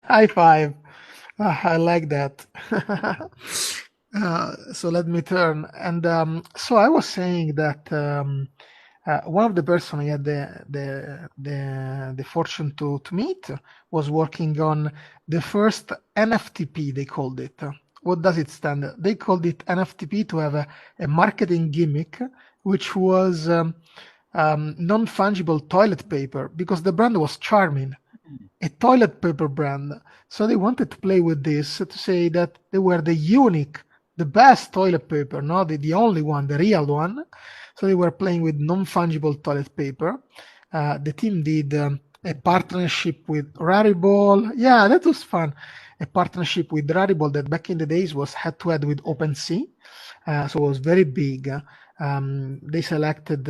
High five. I like that. So let me turn. And so I was saying that one of the person I had the fortune to meet was working on the first NFTP, they called it. What does it stand? They called it NFTP to have a marketing gimmick, which was non-fungible toilet paper because the brand was charming, a toilet paper brand. So they wanted to play with this to say that they were the unique, the best toilet paper, not the only one, the real one. So they were playing with non-fungible toilet paper. The team did a partnership with Rarible. Yeah, that was fun. A partnership with Rarible that back in the days was head to head with OpenSea. So it was very big. They selected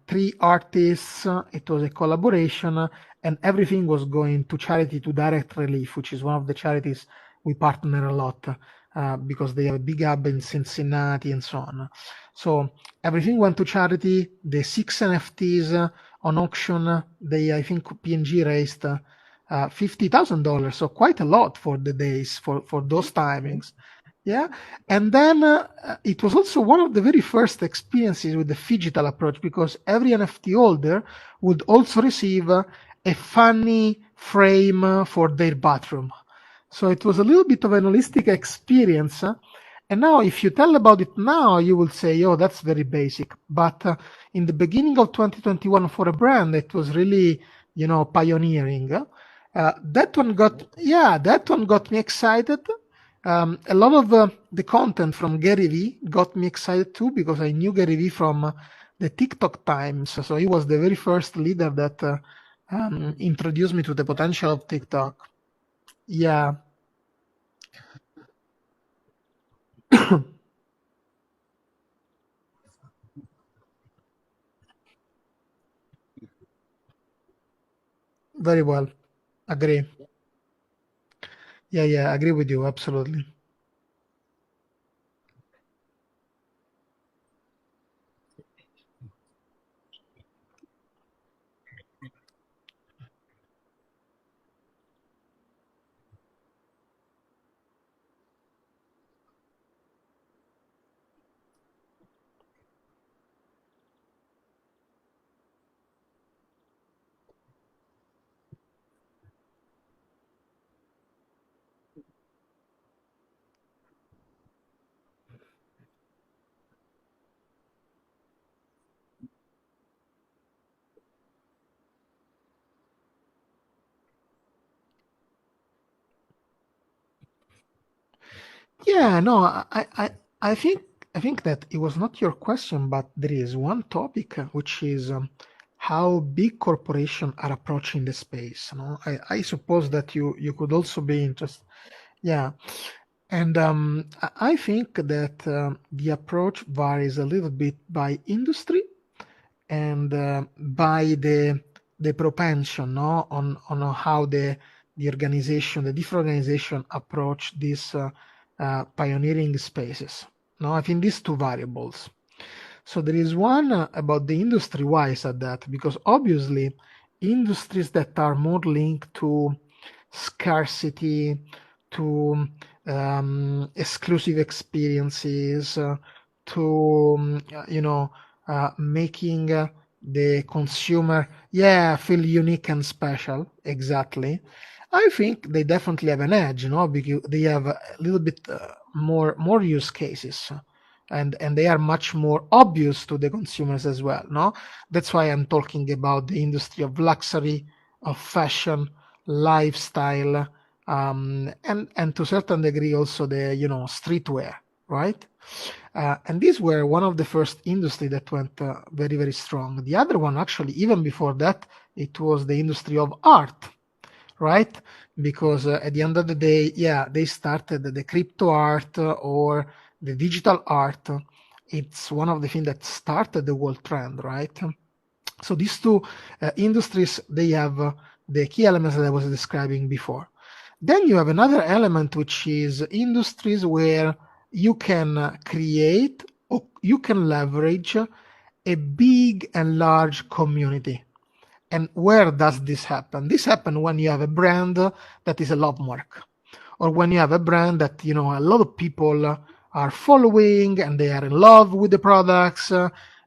three artists. It was a collaboration, and everything was going to charity, to Direct Relief, which is one of the charities we partner a lot because they have a big hub in Cincinnati and so on. So everything went to charity. The six NFTs on auction, I think PNG raised $50,000, so quite a lot for the days, for those timings. Yeah, and then it was also one of the very first experiences with the phygital approach because every NFT holder would also receive a funny frame for their bathroom. So it was a little bit of an holistic experience. And now, if you tell about it now, you will say, "Oh, that's very basic." But in the beginning of 2021, for a brand, it was really, pioneering. That one got me excited. A lot of the content from Gary Vee got me excited too because I knew Gary Vee from the TikTok times. So he was the very first leader that introduced me to the potential of TikTok. Yeah, very well. Agree. Yeah, agree with you. Absolutely. Yeah, no, I think I think that it was not your question, but there is one topic which is how big corporations are approaching the space. No, I suppose that you could also be interested. Yeah, and I think that the approach varies a little bit by industry and by the propension, no, on how the organization, the different organization approach these pioneering spaces. No, I think these two variables. So there is one about the industry. Why I said that? Because obviously industries that are more linked to scarcity, to exclusive experiences, to making the consumer, yeah, feel unique and special. Exactly. I think they definitely have an edge, because they have a little bit more use cases, and they are much more obvious to the consumers as well. No, that's why I'm talking about the industry of luxury, of fashion, lifestyle, and to a certain degree also the streetwear, right? And these were one of the first industry that went very very strong. The other one, actually, even before that, it was the industry of art, right? Because at the end of the day, yeah, they started the crypto art or the digital art. It's one of the things that started the world trend, right? So these two industries, they have the key elements that I was describing before. Then you have another element, which is industries where you can create or you can leverage a big and large community. And where does this happen? This happens when you have a brand that is a love mark, or when you have a brand that a lot of people are following and they are in love with the products.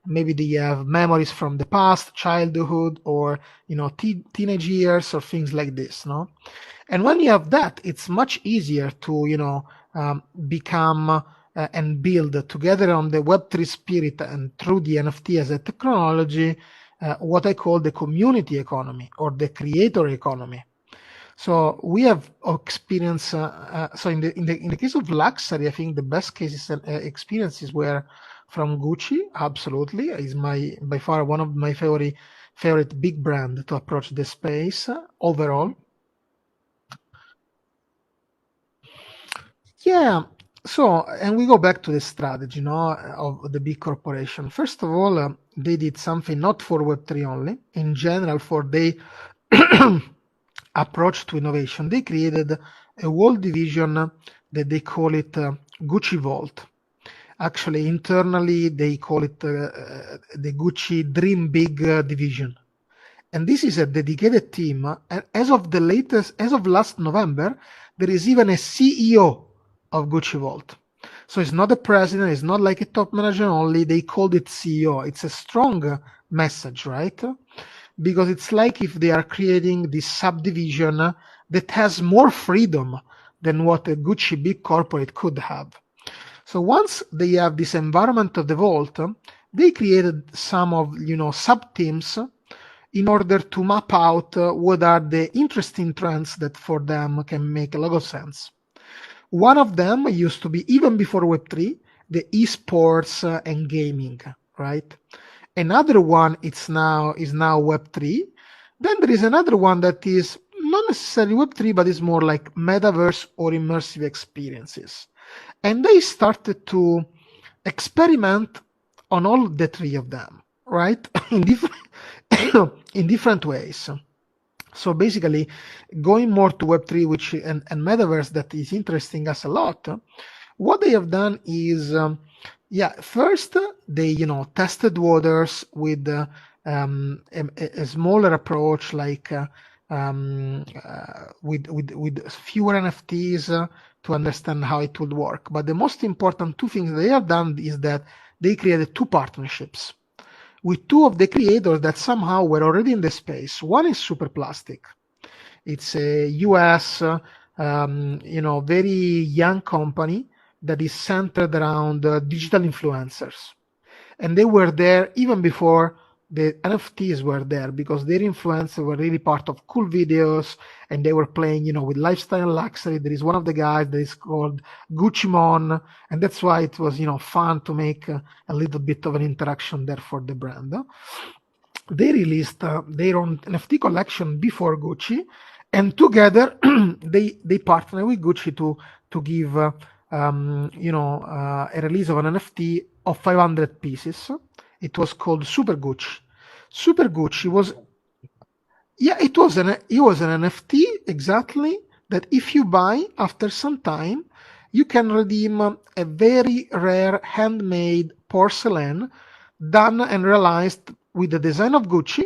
Maybe they have memories from the past, childhood, or teenage years, or things like this. No, and when you have that, it's much easier to become and build together on the Web3 spirit and through the NFT as a technology, what I call the community economy or the creator economy. So we have experience. So in the case of luxury, I think the best cases and experiences were from Gucci. Absolutely, is my by far one of my favorite big brand to approach the space overall. Yeah. So, and we go back to the strategy, of the big corporation. First of all, they did something not for Web3 only, in general, for they approach to innovation. They created a whole division that they call it Gucci Vault. Actually, internally, they call it the Gucci Dream Big division. And this is a dedicated team. And as of last November, there is even a CEO of Gucci Vault. So it's not a president, it's not like a top manager only. They called it CEO. It's a strong message, right? Because it's like if they are creating this subdivision that has more freedom than what a Gucci big corporate could have. So once they have this environment of the vault, they created some of sub teams in order to map out what are the interesting trends that for them can make a lot of sense. One of them used to be, even before Web3, the esports and gaming, right? Another one is now Web3. Then there is another one that is not necessarily Web3, but is more like metaverse or immersive experiences. And they started to experiment on all the three of them, right? in different ways. So basically, going more to Web3, which and metaverse that is interesting us a lot. What they have done is, first they tested waters with a smaller approach, like with fewer NFTs to understand how it would work. But the most important two things they have done is that they created two partnerships with two of the creators that somehow were already in the space. One is Super Plastic. It's a US, very young company that is centered around digital influencers. And they were there even before the NFTs were there, because their influencers were really part of cool videos, and they were playing, with lifestyle and luxury. There is one of the guys that is called Gucci, and that's why it was, fun to make a little bit of an interaction there for the brand. They released their own NFT collection before Gucci, and together they partnered with Gucci to give a release of an NFT of 500 pieces. It was called Super Gucci. Super Gucci was, yeah, it was an NFT exactly, that if you buy after some time, you can redeem a very rare handmade porcelain done and realized with the design of Gucci,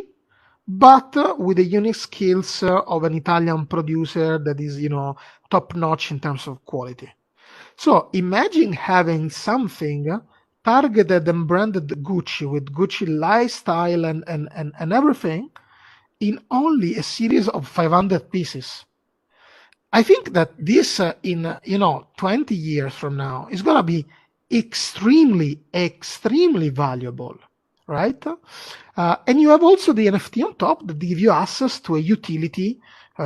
but with the unique skills of an Italian producer that is, top notch in terms of quality. So imagine having something targeted and branded Gucci with Gucci lifestyle and everything in only a series of 500 pieces. I think that this in 20 years from now is going to be extremely valuable, right? And you have also the NFT on top that give you access to a utility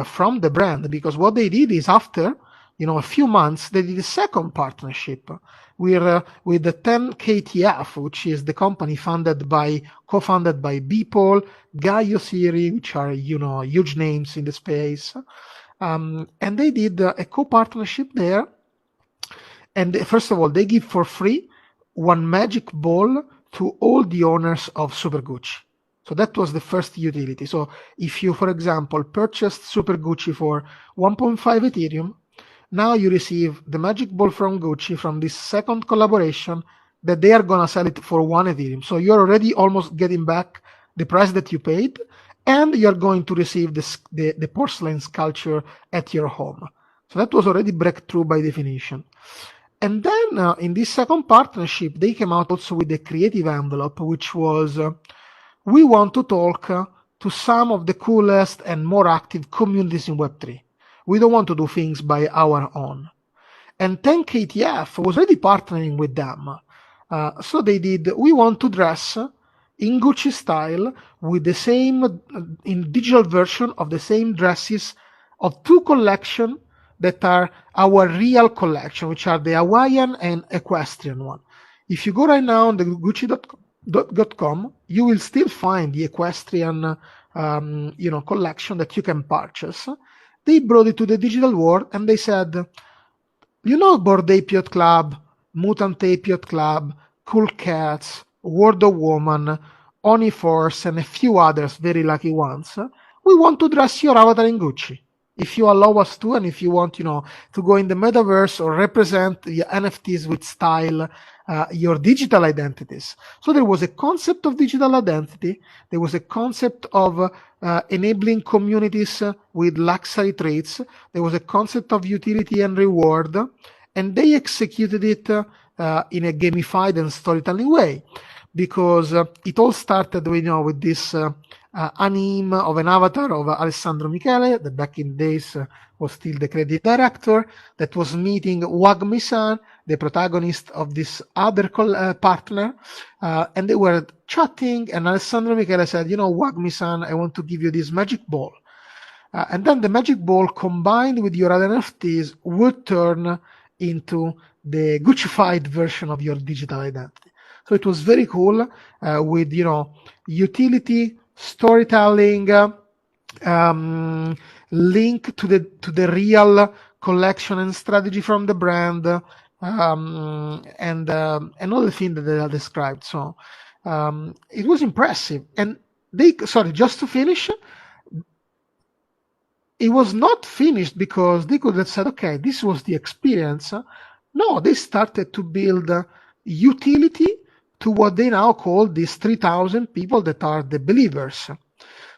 from the brand, because what they did is, after a few months, they did a second partnership with the 10KTF, which is the company co-founded by Beeple, Guy Ossiri, which are huge names in the space. And they did a co-partnership there. And first of all, they give for free one magic ball to all the owners of Super Gucci. So that was the first utility. So if you, for example, purchased Super Gucci for 1.5 Ethereum, now you receive the magic ball from Gucci from this second collaboration, that they are going to sell it for 1 Ethereum. So you're already almost getting back the price that you paid, and you're going to receive the porcelain sculpture at your home. So that was already breakthrough by definition. And then in this second partnership, they came out also with a creative envelope, which was we want to talk to some of the coolest and more active communities in Web3. We don't want to do things by our own. And 10KTF was already partnering with them. So they did, we want to dress in Gucci style with the same, in digital version of the same dresses of two collections that are our real collection, which are the Hawaiian and equestrian one. If you go right now on the Gucci.com, you will still find the equestrian collection that you can purchase. They brought it to the digital world and they said, Bored Ape Yacht Club, Mutant Ape Yacht Club, Cool Cats, World of Woman, Oni Force, and a few others very lucky ones. We want to dress your avatar in Gucci. If you allow us to, and if you want, to go in the metaverse or represent the NFTs with style, your digital identities. So there was a concept of digital identity. There was a concept of enabling communities with luxury traits. There was a concept of utility and reward, and they executed it in a gamified and storytelling way, because it all started, with this anime of an avatar of Alessandro Michele, that back in days was still the creative director, that was meeting Wagmi-san, the protagonist of this other partner, and they were chatting, and Alessandro Michele said, Wagmi-san, I want to give you this magic ball. And then the magic ball combined with your other NFTs would turn into the Guccified version of your digital identity. So it was very cool with, utility, storytelling, link to the real collection and strategy from the brand, and all the things that they are described. So it was impressive. And just to finish, it was not finished because they could have said, okay, this was the experience. No, they started to build utility to what they now call these 3,000 people that are the believers.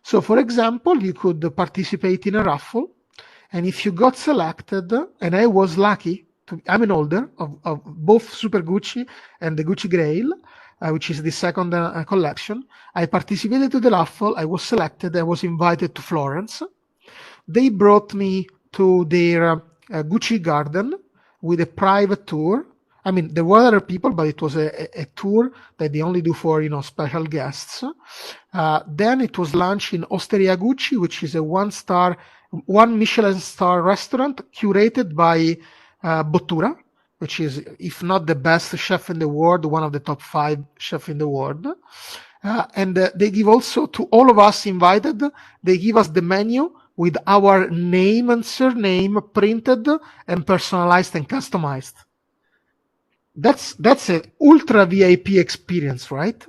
So, for example, you could participate in a raffle, and if you got selected, and I was lucky, I'm an holder of both Super Gucci and the Gucci Grail, which is the second collection. I participated to the raffle, I was selected, I was invited to Florence. They brought me to their Gucci garden with a private tour. I mean, there were other people, but it was a tour that they only do for, special guests. Then it was lunch in Osteria Gucci, which is a one Michelin star restaurant curated by Bottura, which is, if not the best chef in the world, one of the top 5 chefs in the world. And they give also to all of us invited, they give us the menu with our name and surname printed and personalized and customized. That's an ultra VIP experience, right?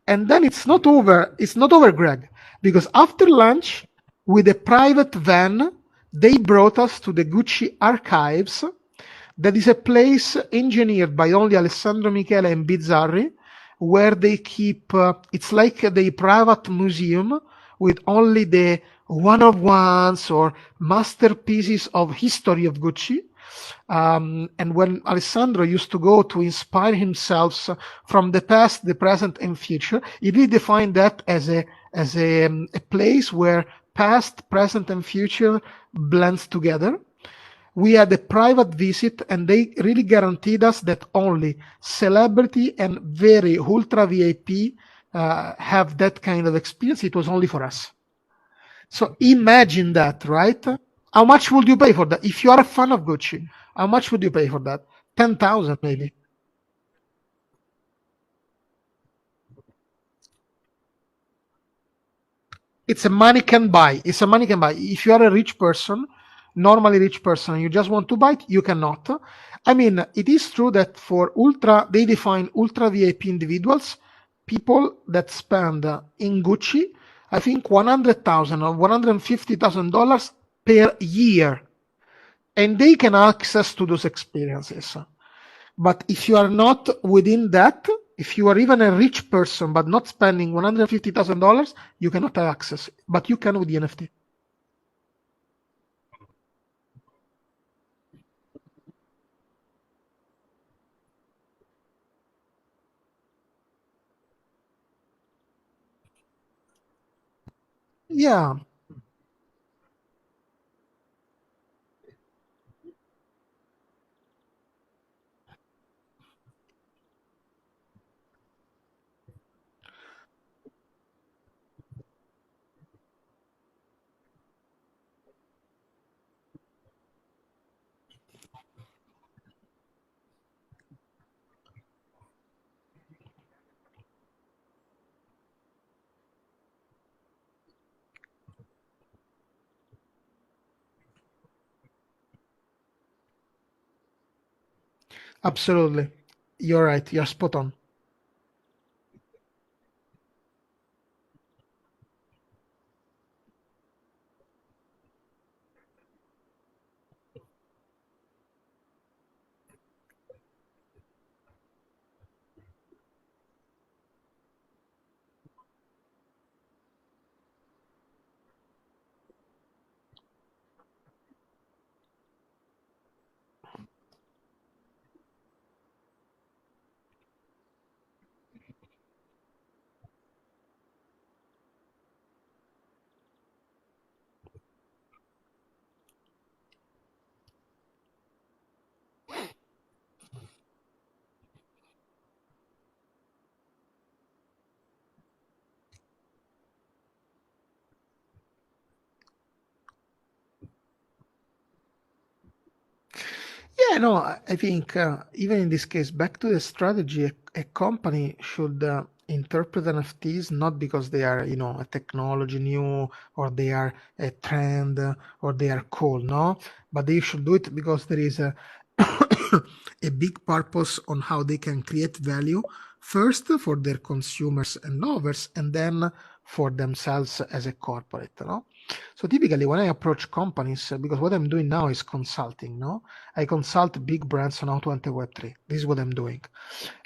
And then it's not over, Greg, because after lunch, with a private van, they brought us to the Gucci archives. That is a place engineered by only Alessandro Michele and Bizzarri, where they keep, it's like the private museum with only the one-of-ones or masterpieces of history of Gucci. And when Alessandro used to go to inspire himself from the past, the present, and future, he really defined that as a place where past, present, and future blends together. We had a private visit, and they really guaranteed us that only celebrity and very ultra VIP have that kind of experience. It was only for us. So imagine that, right? How much would you pay for that? If you are a fan of Gucci, how much would you pay for that? 10,000 maybe. It's a money can buy. It's a money can buy. If you are a rich person, normally rich person, and you just want to buy it, you cannot. I mean, it is true that for they define ultra VIP individuals, people that spend in Gucci, I think $100,000 or $150,000 per year, and they can access to those experiences. But if you are not within that, If you are even a rich person but not spending $150,000, you cannot have access, but you can with the NFT. Yeah, absolutely. You're right. You're spot on. Yeah, no, I think even in this case, back to the strategy, a company should interpret NFTs not because they are, a technology new or they are a trend or they are cool, no, but they should do it because there is a a big purpose on how they can create value first for their consumers and lovers, and then for themselves as a corporate, no? So typically, when I approach companies, because what I'm doing now is consulting, no? I consult big brands on how to enter Web3. This is what I'm doing.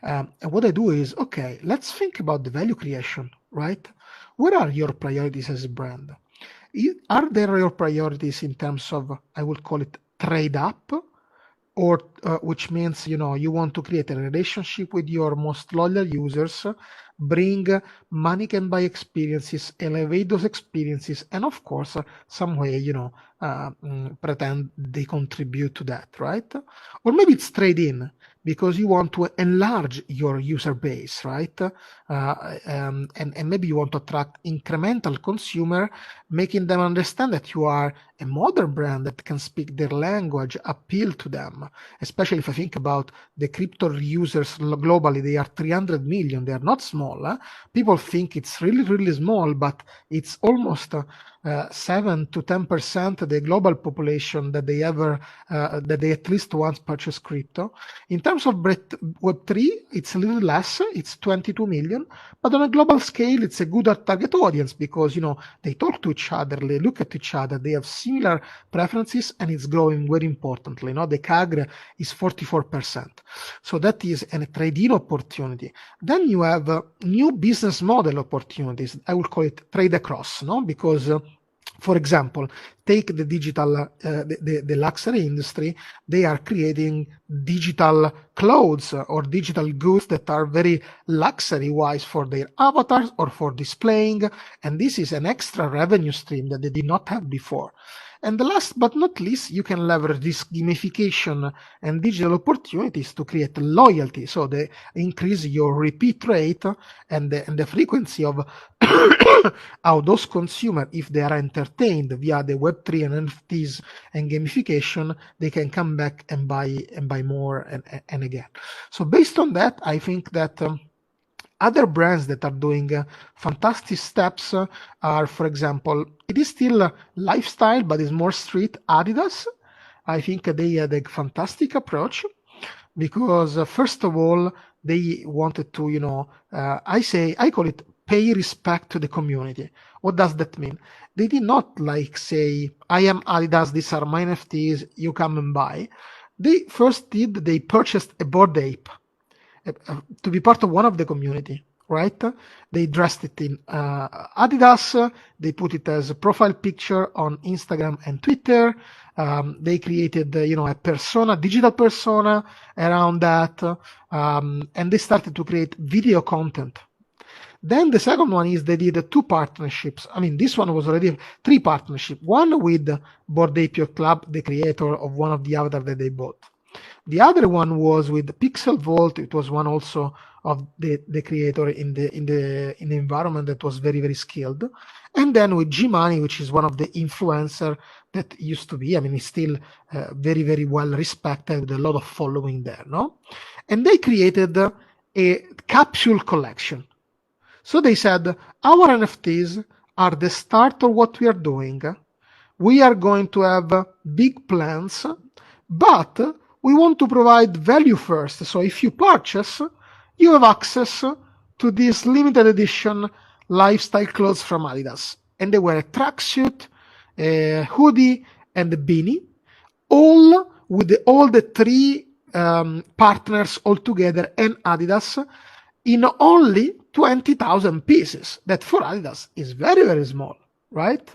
And what I do is, okay, let's think about the value creation, right? What are your priorities as a brand? Are there your priorities in terms of, I would call it trade up, or which means you want to create a relationship with your most loyal users, bring money can buy experiences, elevate those experiences, and of course some way pretend they contribute to that, right? Or maybe it's trade in because you want to enlarge your user base, right? And maybe you want to attract incremental consumer, making them understand that you are a modern brand that can speak their language, appeal to them. Especially if I think about the crypto users globally, they are 300 million. They are not small. People think it's really, really small, but it's almost 7 to 10% of the global population that that they at least once purchased crypto. In terms of Web3, it's a little less. It's 22 million, but on a global scale, it's a good target audience because they talk to each other, they look at each other, they have similar preferences, and it's growing very importantly. The CAGR is 44%. So that is a trade-in opportunity. Then you have new business model opportunities. I will call it trade across, because for example, take the digital, the luxury industry. They are creating digital clothes or digital goods that are very luxury wise for their avatars or for displaying. And this is an extra revenue stream that they did not have before. And the last but not least, you can leverage this gamification and digital opportunities to create loyalty. So they increase your repeat rate and the frequency of how those consumers, if they are entertained via the Web3 and NFTs and gamification, they can come back and buy more and again. So based on that, I think that other brands that are doing fantastic steps are, for example, it is still lifestyle, but it's more street. Adidas, I think they had a fantastic approach because first of all, they wanted to, I call it pay respect to the community. What does that mean? They did not like say, I am Adidas, these are my NFTs, you come and buy. They purchased a Bored Ape, to be part of one of the community, right? They dressed it in Adidas. They put it as a profile picture on Instagram and Twitter. They created, a persona, digital persona around that, and they started to create video content. Then the second one is they did two partnerships. I mean, this one was already three partnerships. One with Bored Ape Club, the creator of one of the avatars that they bought. The other one was with Pixel Vault. It was one also of the creator in the environment that was very, very skilled. And then with G-Money, which is one of the influencer that used to be, I mean, he's still very, very well respected with a lot of following there, no? And they created a capsule collection. So they said, our NFTs are the start of what we are doing. We are going to have big plans, but we want to provide value first. So if you purchase, you have access to this limited edition lifestyle clothes from Adidas. And they were a tracksuit, a hoodie, and a beanie, all with all the three partners all together and Adidas in only 20,000 pieces. That for Adidas is very, very small, right?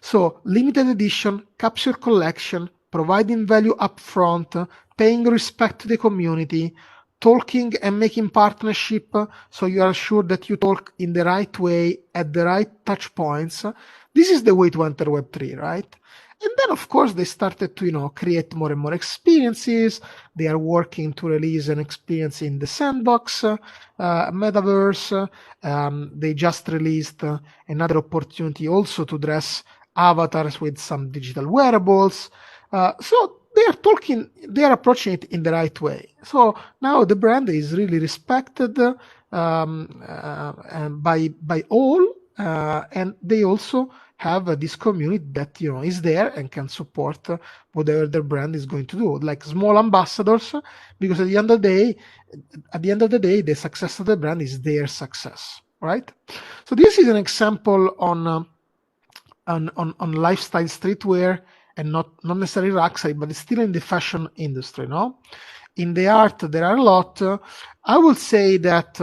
So limited edition, capsule collection, providing value upfront, paying respect to the community, talking and making partnership so you are sure that you talk in the right way at the right touch points. This is the way to enter Web3, right? And then, of course, they started to, create more and more experiences. They are working to release an experience in the sandbox metaverse. They just released another opportunity also to dress avatars with some digital wearables. So they are approaching it in the right way. So now the brand is really respected by all, and they also have this community that is there and can support whatever their brand is going to do, like small ambassadors, because at the end of the day, the success of the brand is their success, right? So this is an example on lifestyle streetwear and not necessarily rucksack, but it's still in the fashion industry, no? In the art, there are a lot. I would say that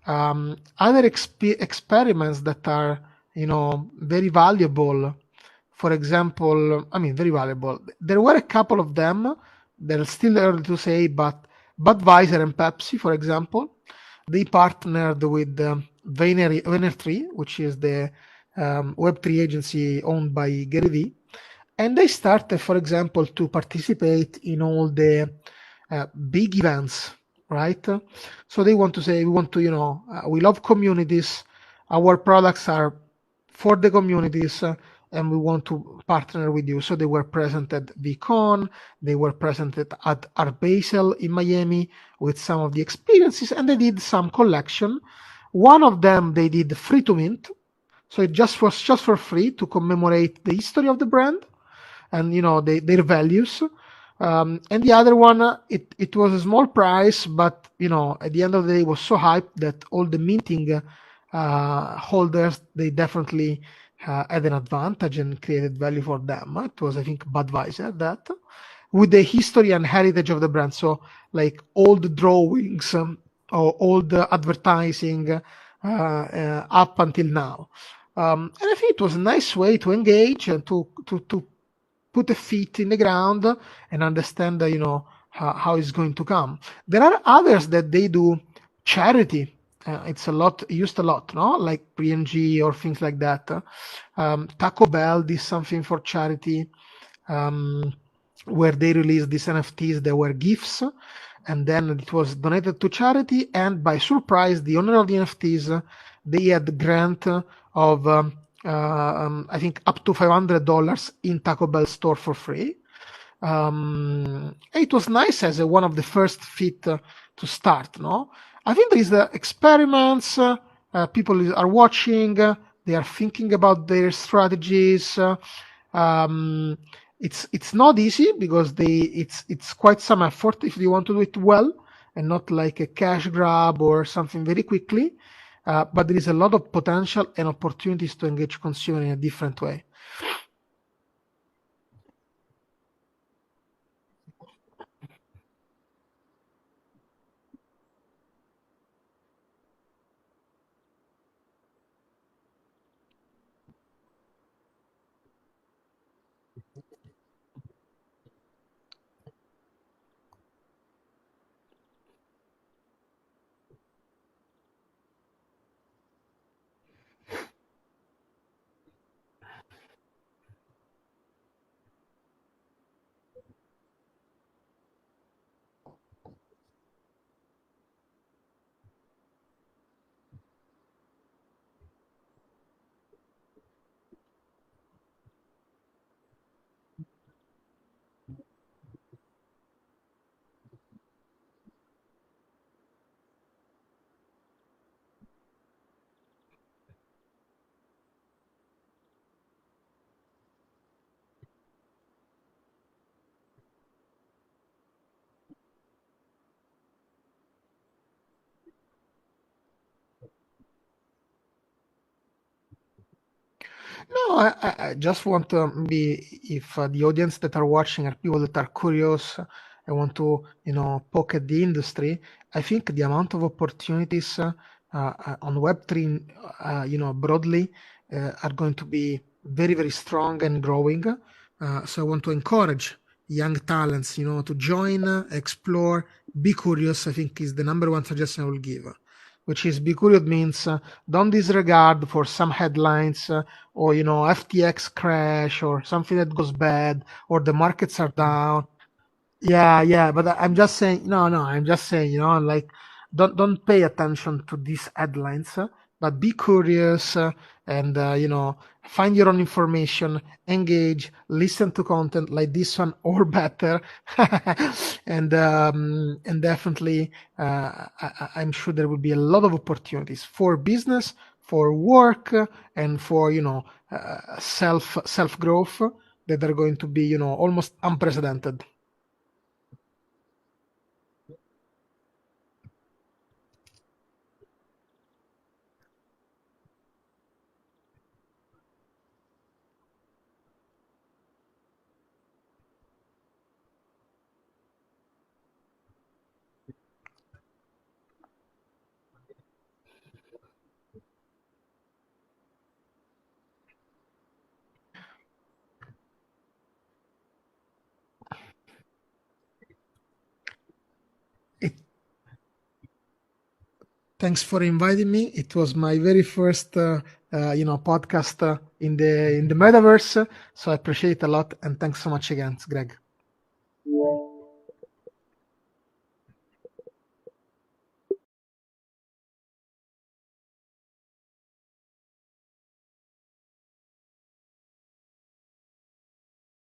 other experiments that are, very valuable. For example, I mean, very valuable. There were a couple of them. They're still early to say, but Budweiser and Pepsi, for example, they partnered with Vener3, which is the Web3 agency owned by Gary Vee. And they started, for example, to participate in all the big events, right? So they want to say, we love communities. Our products are for the communities, and we want to partner with you. So they were present at VCon, they were present at Art Basel in Miami with some of the experiences, and they did some collection. One of them they did free to mint, so it just was just for free to commemorate the history of the brand and their values. And the other one, it was a small price, but at the end of the day, it was so hyped that all the minting holders, they definitely had an advantage and created value for them. It was, I think, Budweiser that, with the history and heritage of the brand. So like all the drawings or all the advertising up until now. And I think it was a nice way to engage and to put a feet in the ground and understand, how it's going to come. There are others that they do charity. It's used a lot, no? Like PNG or things like that. Taco Bell did something for charity, where they released these NFTs. There were gifts, and then it was donated to charity. And by surprise, the owner of the NFTs, they had grant of I think up to $500 in Taco Bell store for free. It was nice as one of the first fit to start. No, I think there is experiments. People are watching. They are thinking about their strategies. It's not easy because it's quite some effort if you want to do it well and not like a cash grab or something very quickly. But there is a lot of potential and opportunities to engage consumer in a different way. I just want to maybe if the audience that are watching are people that are curious and want to, poke at the industry, I think the amount of opportunities on Web3, broadly, are going to be very, very strong and growing. So I want to encourage young talents, to join, explore, be curious. I think is the number one suggestion I will give, which is be curious means don't disregard for some headlines or FTX crash or something that goes bad or the markets are down. Yeah, yeah, but I'm just saying, no, no, I'm just saying, like, don't pay attention to these headlines, but be curious and find your own information, engage, listen to content like this one or better, and definitely, I'm sure there will be a lot of opportunities for business, for work, and for self growth that are going to be almost unprecedented. It, thanks for inviting me. It was my very first, podcast in the metaverse. So I appreciate it a lot, and thanks so much again, Greg.